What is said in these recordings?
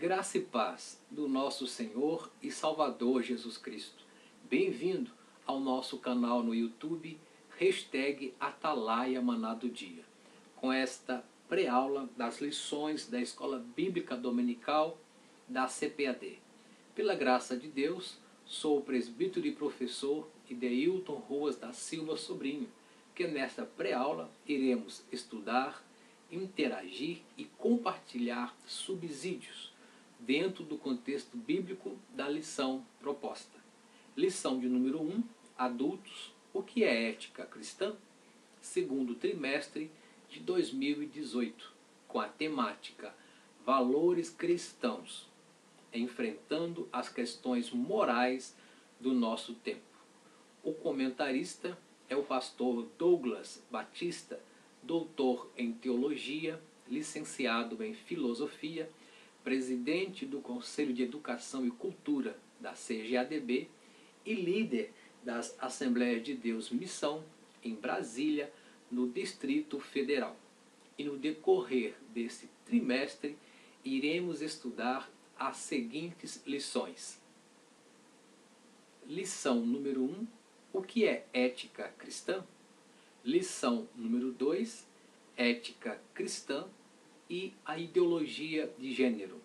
Graça e paz do nosso Senhor e Salvador Jesus Cristo. Bem-vindo ao nosso canal no YouTube, #Atalaia Maná do Dia, com esta pré-aula das lições da Escola Bíblica Dominical da CPAD. Pela graça de Deus, sou o presbítero e professor Ideilton Ruas da Silva Sobrinho, que nesta pré-aula iremos estudar, interagir e compartilhar subsídios dentro do contexto bíblico da lição proposta. Lição de número 1, Adultos, o que é ética cristã? Segundo trimestre de 2018, com a temática Valores Cristãos, enfrentando as questões morais do nosso tempo. O comentarista é o pastor Douglas Batista, doutor em teologia, licenciado em filosofia, presidente do Conselho de Educação e Cultura da CGADB e líder das Assembleias de Deus Missão em Brasília, no Distrito Federal. E no decorrer desse trimestre, iremos estudar as seguintes lições. Lição número 1, o que é ética cristã? Lição número 2, ética cristã e a ideologia de gênero.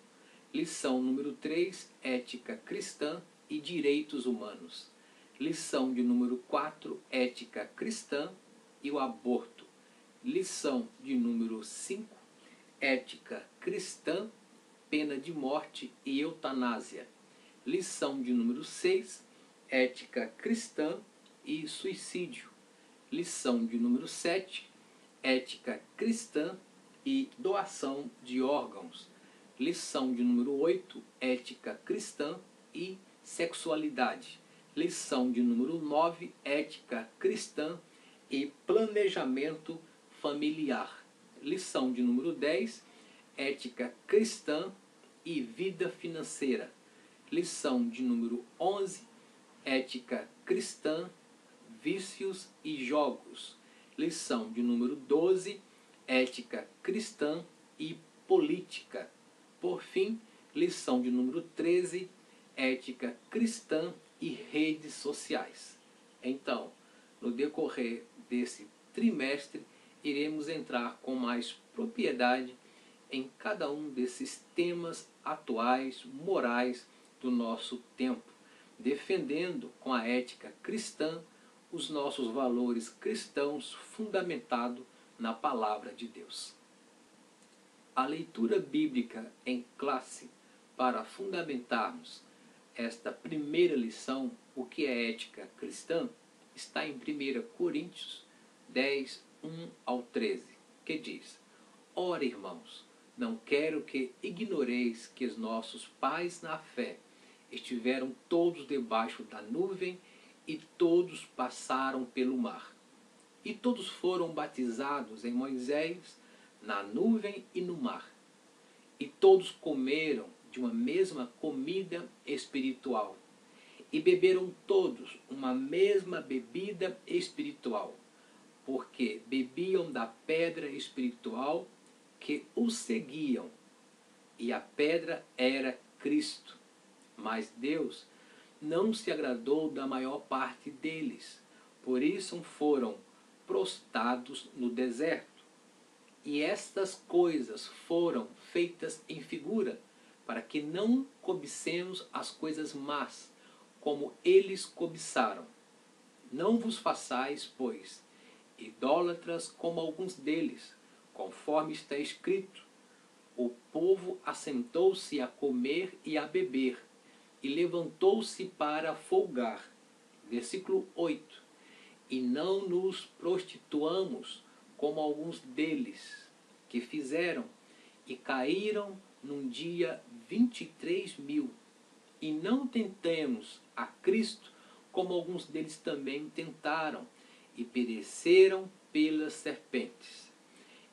Lição número 3, ética cristã e direitos humanos. Lição de número 4, ética cristã e o aborto. Lição de número 5, ética cristã, pena de morte e eutanásia. Lição de número 6, ética cristã e suicídio. Lição de número 7, ética cristã e doação de órgãos. Lição de número 8, ética cristã e sexualidade. Lição de número 9, ética cristã e planejamento familiar. Lição de número 10, ética cristã e vida financeira. Lição de número 11, ética cristã, vícios e jogos. Lição de número 12, ética cristã e política. Por fim, lição de número 13, ética cristã e redes sociais. Então, no decorrer desse trimestre, iremos entrar com mais propriedade em cada um desses temas atuais, morais do nosso tempo, defendendo com a ética cristã os nossos valores cristãos fundamentados na Palavra de Deus. A leitura bíblica em classe para fundamentarmos esta primeira lição, o que é ética cristã, está em 1 Coríntios 10, 1 ao 13, que diz: Ora, irmãos, não quero que ignoreis que os nossos pais na fé estiveram todos debaixo da nuvem e todos passaram pelo mar. E todos foram batizados em Moisés, na nuvem e no mar. E todos comeram de uma mesma comida espiritual. E beberam todos uma mesma bebida espiritual, porque bebiam da pedra espiritual que os seguiam. E a pedra era Cristo. Mas Deus não se agradou da maior parte deles. Por isso foram prostrados no deserto. E estas coisas foram feitas em figura, para que não cobicemos as coisas más, como eles cobiçaram. Não vos façais, pois, idólatras como alguns deles, conforme está escrito: o povo assentou-se a comer e a beber, e levantou-se para folgar. Versículo 8. E não nos prostituamos, como alguns deles, que fizeram, e caíram num dia 23.000. E não tentemos a Cristo, como alguns deles também tentaram, e pereceram pelas serpentes.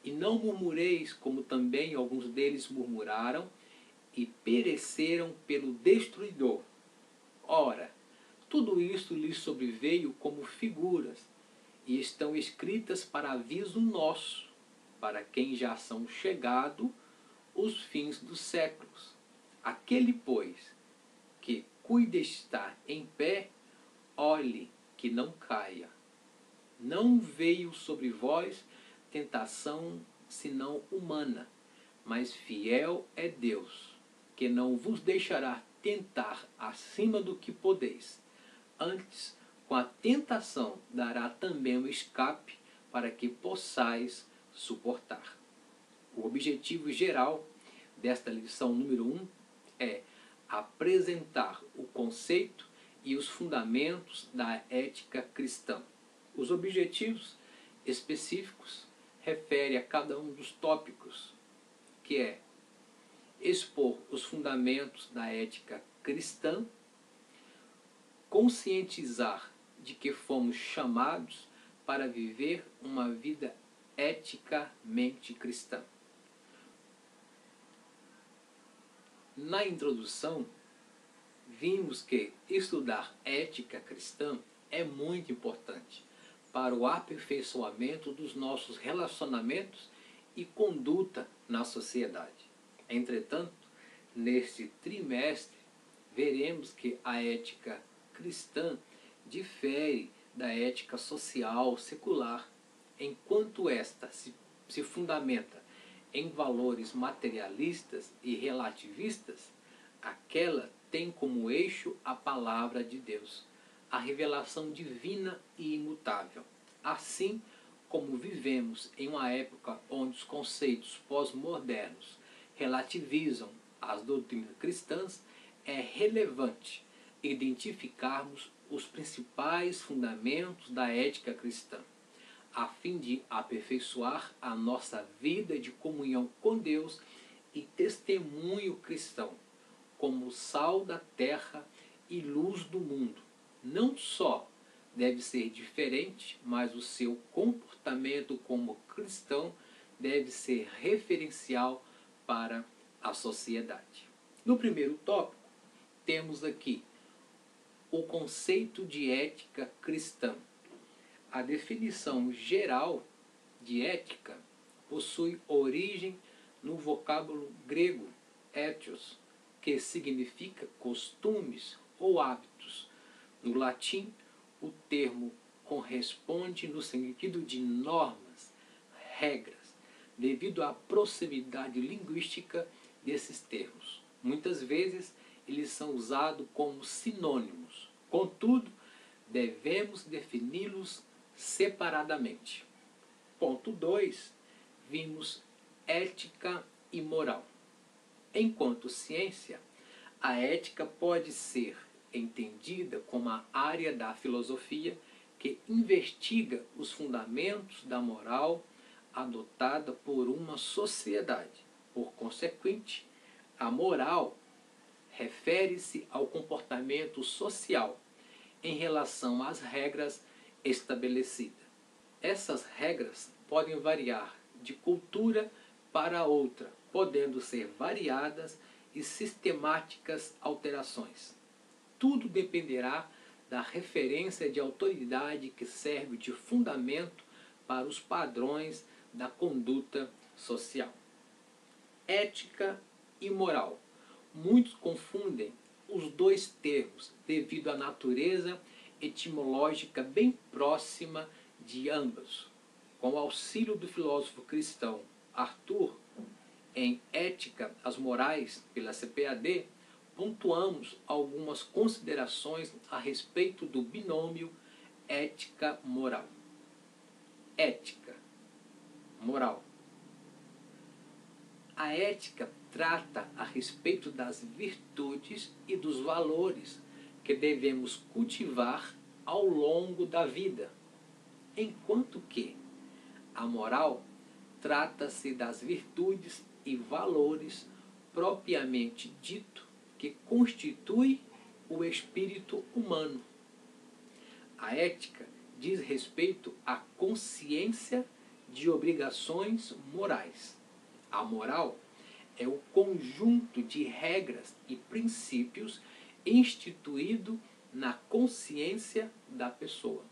E não murmureis, como também alguns deles murmuraram, e pereceram pelo destruidor. Ora, tudo isto lhes sobreveio como figuras, e estão escritas para aviso nosso, para quem já são chegados os fins dos séculos. Aquele, pois, que cuida estar em pé, olhe que não caia. Não veio sobre vós tentação senão humana, mas fiel é Deus, que não vos deixará tentar acima do que podeis. Antes, com a tentação dará também o escape para que possais suportar. O objetivo geral desta lição número 1 é apresentar o conceito e os fundamentos da ética cristã. Os objetivos específicos referem a cada um dos tópicos, que é expor os fundamentos da ética cristã, conscientizar de que fomos chamados para viver uma vida eticamente cristã. Na introdução, vimos que estudar ética cristã é muito importante para o aperfeiçoamento dos nossos relacionamentos e conduta na sociedade. Entretanto, neste trimestre, veremos que a ética cristã difere da ética social secular, enquanto esta se fundamenta em valores materialistas e relativistas, aquela tem como eixo a palavra de Deus, a revelação divina e imutável. Assim como vivemos em uma época onde os conceitos pós-modernos relativizam as doutrinas cristãs, é relevante identificarmos os principais fundamentos da ética cristã, a fim de aperfeiçoar a nossa vida de comunhão com Deus e testemunho cristão, como sal da terra e luz do mundo. Não só deve ser diferente, mas o seu comportamento como cristão deve ser referencial para a sociedade. No primeiro tópico, temos aqui o conceito de ética cristã. A definição geral de ética possui origem no vocábulo grego ethos, que significa costumes ou hábitos. No latim, o termo corresponde no sentido de normas, regras, devido à proximidade linguística desses termos. Muitas vezes, eles são usados como sinônimos. Contudo, devemos defini-los separadamente. Ponto 2. Vimos ética e moral. Enquanto ciência, a ética pode ser entendida como a área da filosofia que investiga os fundamentos da moral adotada por uma sociedade. Por consequente, a moral refere-se ao comportamento social em relação às regras estabelecidas. Essas regras podem variar de cultura para outra, podendo ser variadas e sistemáticas alterações. Tudo dependerá da referência de autoridade que serve de fundamento para os padrões da conduta social. Ética e moral. Muitos confundem os dois termos devido à natureza etimológica bem próxima de ambos. Com o auxílio do filósofo cristão Arthur, em Ética, as Morais, pela CPAD, pontuamos algumas considerações a respeito do binômio ética-moral. Ética, moral. A ética trata a respeito das virtudes e dos valores que devemos cultivar ao longo da vida, enquanto que a moral trata-se das virtudes e valores propriamente dito que constitui o espírito humano. A ética diz respeito à consciência de obrigações morais. A moral é o conjunto de regras e princípios instituído na consciência da pessoa.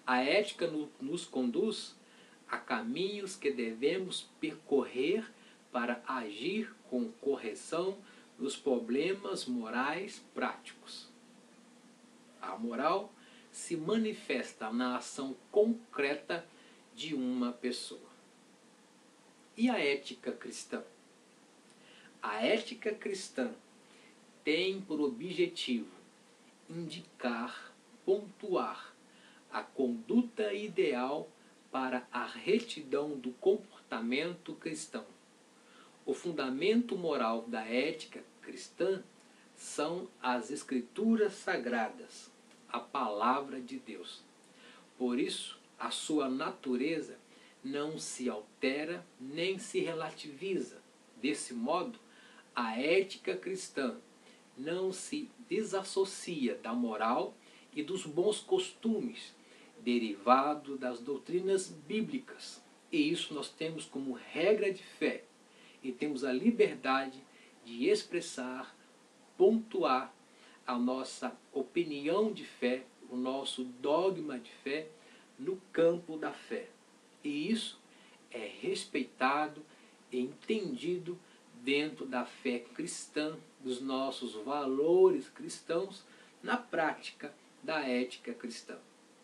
A ética nos conduz a caminhos que devemos percorrer para agir com correção dos problemas morais práticos. A moral se manifesta na ação concreta de uma pessoa. E a ética cristã? A ética cristã tem por objetivo indicar, pontuar a conduta ideal para a retidão do comportamento cristão. O fundamento moral da ética cristã são as Escrituras Sagradas, a Palavra de Deus. Por isso, a sua natureza não se altera nem se relativiza. Desse modo, a ética cristã não se desassocia da moral e dos bons costumes derivados das doutrinas bíblicas. E isso nós temos como regra de fé. E temos a liberdade de expressar, pontuar a nossa opinião de fé, o nosso dogma de fé no campo da fé. E isso é respeitado e entendido dentro da fé cristã, dos nossos valores cristãos, na prática da ética cristã.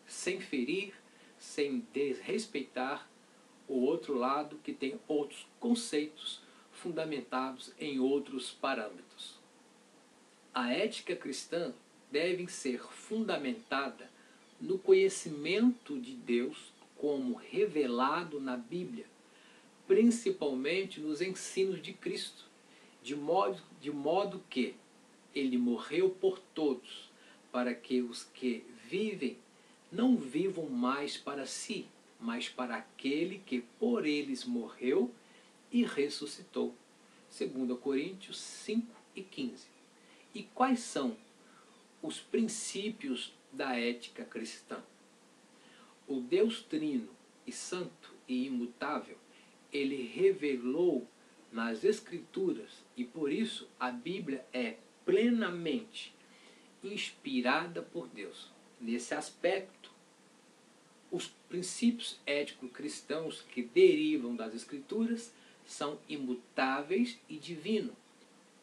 Sem ferir, sem desrespeitar o outro lado que tem outros conceitos fundamentados em outros parâmetros. A ética cristã deve ser fundamentada no conhecimento de Deus como revelado na Bíblia, principalmente nos ensinos de Cristo, de modo que ele morreu por todos, para que os que vivem não vivam mais para si, mas para aquele que por eles morreu e ressuscitou. 2 Coríntios 5 e 15. E quais são os princípios da ética cristã? O Deus Trino e Santo e imutável, ele revelou nas Escrituras, e por isso a Bíblia é plenamente inspirada por Deus. Nesse aspecto, os princípios éticos cristãos que derivam das Escrituras são imutáveis e divinos.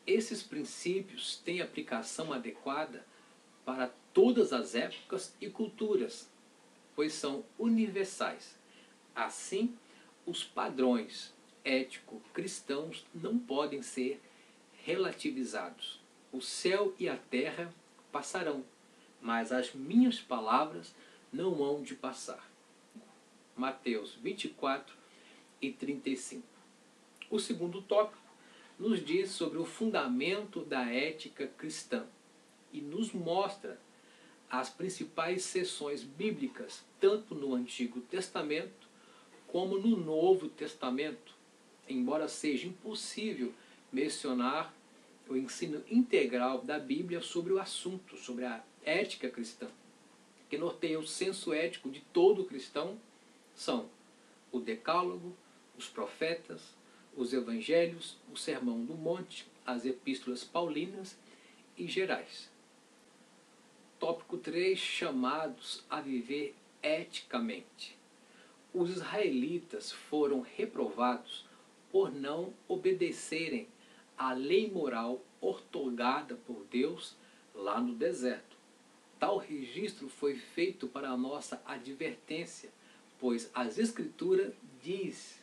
Esses princípios têm aplicação adequada para todas as épocas e culturas, pois são universais. Assim, os padrões ético-cristãos não podem ser relativizados. O céu e a terra passarão, mas as minhas palavras não hão de passar. Mateus 24 e 35. O segundo tópico nos diz sobre o fundamento da ética cristã e nos mostra as principais seções bíblicas, tanto no Antigo Testamento como no Novo Testamento, embora seja impossível mencionar o ensino integral da Bíblia sobre o assunto, sobre a ética cristã, que norteia o senso ético de todo cristão, são o Decálogo, os profetas, os evangelhos, o Sermão do Monte, as epístolas paulinas e gerais. Tópico 3, chamados a viver eticamente. Os israelitas foram reprovados por não obedecerem à lei moral outorgada por Deus lá no deserto. Tal registro foi feito para a nossa advertência, pois as Escrituras diz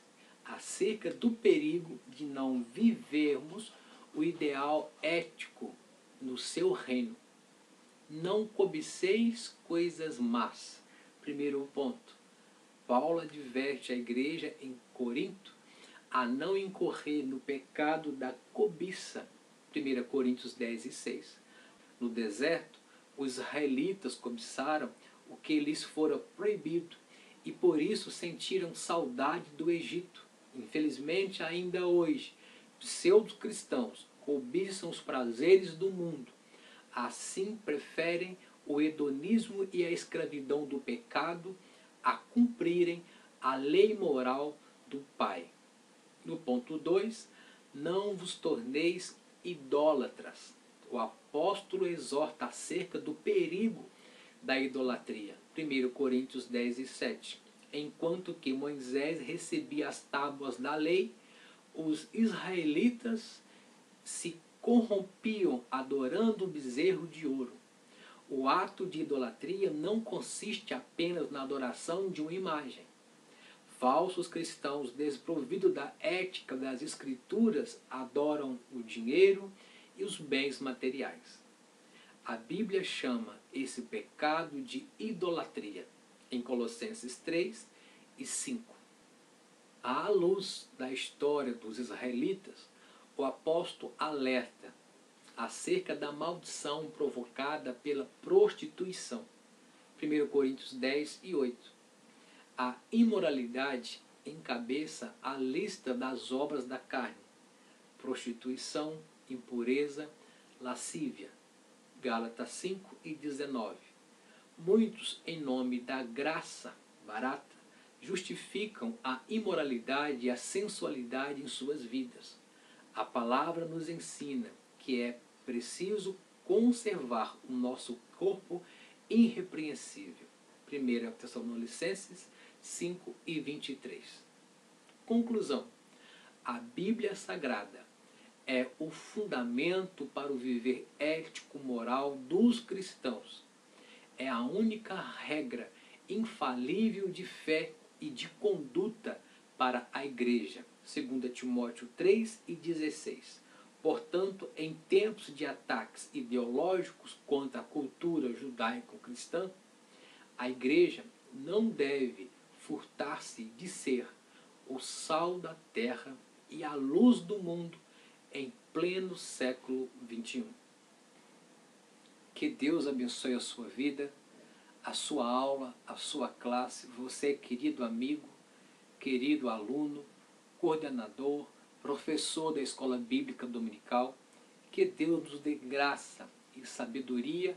acerca do perigo de não vivermos o ideal ético no seu reino. Não cobiceis coisas más. Primeiro ponto. Paulo adverte a igreja em Corinto a não incorrer no pecado da cobiça. 1 Coríntios 10 e 6. No deserto, os israelitas cobiçaram o que lhes fora proibido e por isso sentiram saudade do Egito. Infelizmente, ainda hoje, pseudo-cristãos cobiçam os prazeres do mundo. Assim preferem o hedonismo e a escravidão do pecado a cumprirem a lei moral do Pai. No ponto 2, não vos torneis idólatras. O apóstolo exorta acerca do perigo da idolatria. 1 Coríntios 10 e 7. Enquanto que Moisés recebia as tábuas da lei, os israelitas se corrompiam adorando um bezerro de ouro. O ato de idolatria não consiste apenas na adoração de uma imagem. Falsos cristãos, desprovidos da ética das Escrituras, adoram o dinheiro e os bens materiais. A Bíblia chama esse pecado de idolatria, em Colossenses 3 e 5. À luz da história dos israelitas, o apóstolo alerta acerca da maldição provocada pela prostituição. 1 Coríntios 10 e 8. A imoralidade encabeça a lista das obras da carne: prostituição, impureza, lascívia. Gálatas 5 e 19. Muitos, em nome da graça barata, justificam a imoralidade e a sensualidade em suas vidas. A palavra nos ensina que é preciso conservar o nosso corpo irrepreensível. 1 Tessalonicenses 5 e 23. Conclusão. A Bíblia Sagrada é o fundamento para o viver ético-moral dos cristãos. É a única regra infalível de fé e de conduta para a Igreja. 2 Timóteo 3 e 16. Portanto, em tempos de ataques ideológicos contra a cultura judaico-cristã, a Igreja não deve furtar-se de ser o sal da terra e a luz do mundo em pleno século XXI. Que Deus abençoe a sua vida, a sua aula, a sua classe, você, querido amigo, querido aluno, coordenador, professor da Escola Bíblica Dominical. Que Deus nos dê graça e sabedoria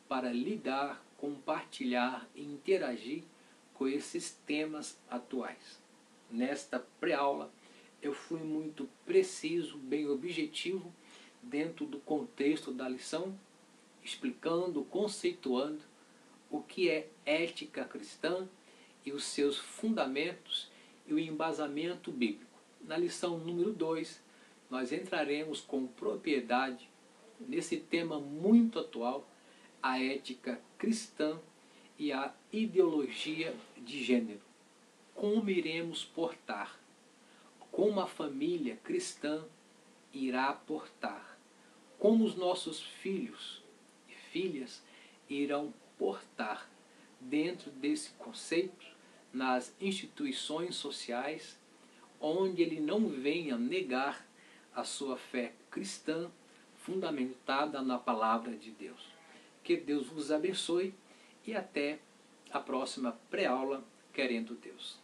para lidar, compartilhar e interagir com esses temas atuais. Nesta pré-aula, eu fui muito preciso, bem objetivo, dentro do contexto da lição, explicando, conceituando o que é ética cristã e os seus fundamentos e o embasamento bíblico. Na lição número 2, nós entraremos com propriedade nesse tema muito atual, a ética cristã e a ideologia de gênero. Como iremos portar? Como a família cristã irá portar? Como os nossos filhos e filhas irão portar dentro desse conceito nas instituições sociais, onde ele não venha negar a sua fé cristã fundamentada na palavra de Deus. Que Deus vos abençoe e até a próxima pré-aula, querendo Deus.